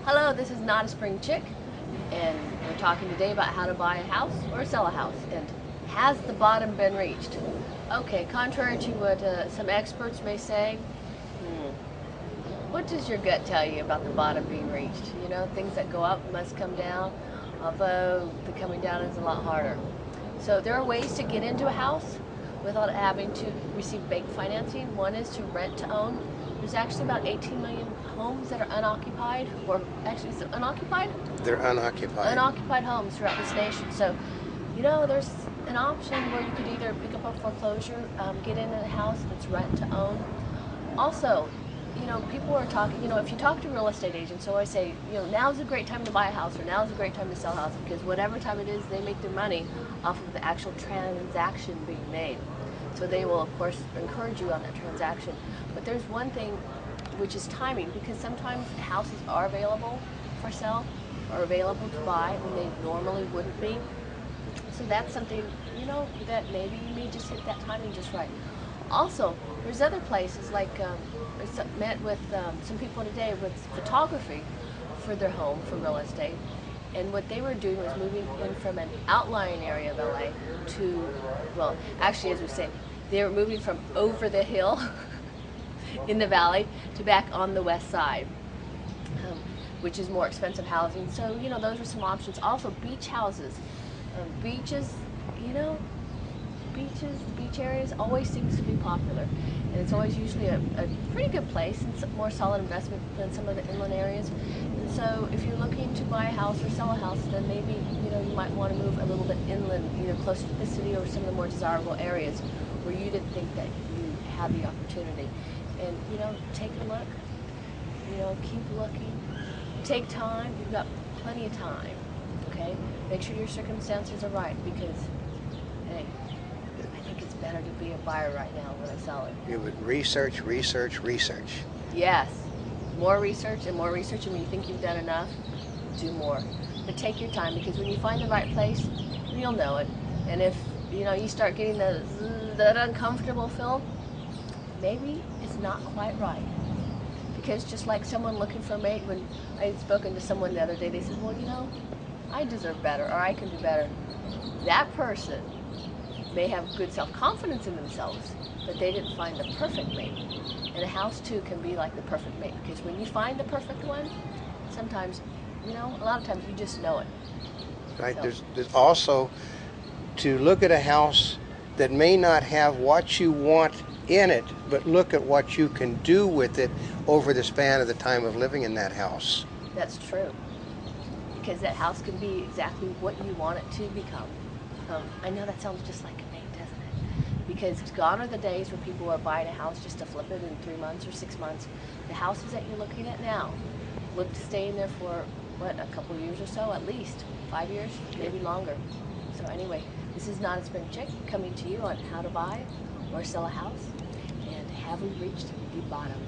Hello, this is Notaspringchick, and we're talking today about how to buy a house or sell a house, and has the bottom been reached? Okay, contrary to what some experts may say, what does your gut tell you about the bottom being reached? You know, things that go up must come down, although the coming down is a lot harder. So there are ways to get into a house without having to receive bank financing. One is to rent to own. There's actually about 18 million homes that are unoccupied, or actually is it unoccupied? They're unoccupied. Unoccupied homes throughout this nation. So, you know, there's an option where you could either pick up a foreclosure, get into a house that's rent to own. Also, you know, people are talking, you know, if you talk to real estate agents, they always say, you know, now's a great time to buy a house or now's a great time to sell a house, because whatever time it is, they make their money off of the actual transaction being made. So they will, of course, encourage you on that transaction. But there's one thing, which is timing, because sometimes houses are available for sale or available to buy when they normally wouldn't be. So that's something, you know, that maybe you may just hit that timing just right. Also, there's other places like I met with some people today with photography for their home for real estate, and what they were doing was moving in from an outlying area of LA to, well, actually, as we say, they were moving from over the hill in the valley to back on the west side, which is more expensive housing. So, you know, those are some options. Also, beach houses. Beaches, you know, beach areas always seems to be popular, and it's always usually a pretty good place and some more solid investment than some of the inland areas. And so if you're looking to buy a house or sell a house, then maybe, you know, you might want to move a little bit inland, either closer to the city or some of the more desirable areas where you didn't think that you had the opportunity. And, you know, take a look, you know, keep looking, take time. You've got plenty of time, okay? Make sure your circumstances are right, because, hey, I think it's better to be a buyer right now than a seller. You would research, research, research. Yes, more research and more research, and when you think you've done enough, do more. But take your time, because when you find the right place, you'll know it. And if, you know, you start getting that uncomfortable feel, maybe it's not quite right. Because just like someone looking for a mate, when I had spoken to someone the other day, they said, well, you know, I deserve better, or I can do better. That person may have good self-confidence in themselves, but they didn't find the perfect mate. And a house, too, can be like the perfect mate, because when you find the perfect one, sometimes, you know, a lot of times you just know it. Right? So. There's also to look at a house that may not have what you want in it, but look at what you can do with it over the span of the time of living in that house. That's true, because that house can be exactly what you want it to become. I know that sounds just like a mate, doesn't it? Because gone are the days where people are buying a house just to flip it in 3 months or 6 months. The houses that you're looking at now look to stay in there for, what, a couple years or so, at least 5 years, maybe longer. So anyway, this is Notaspringchick coming to you on how to buy or sell a house, and have we reached the bottom?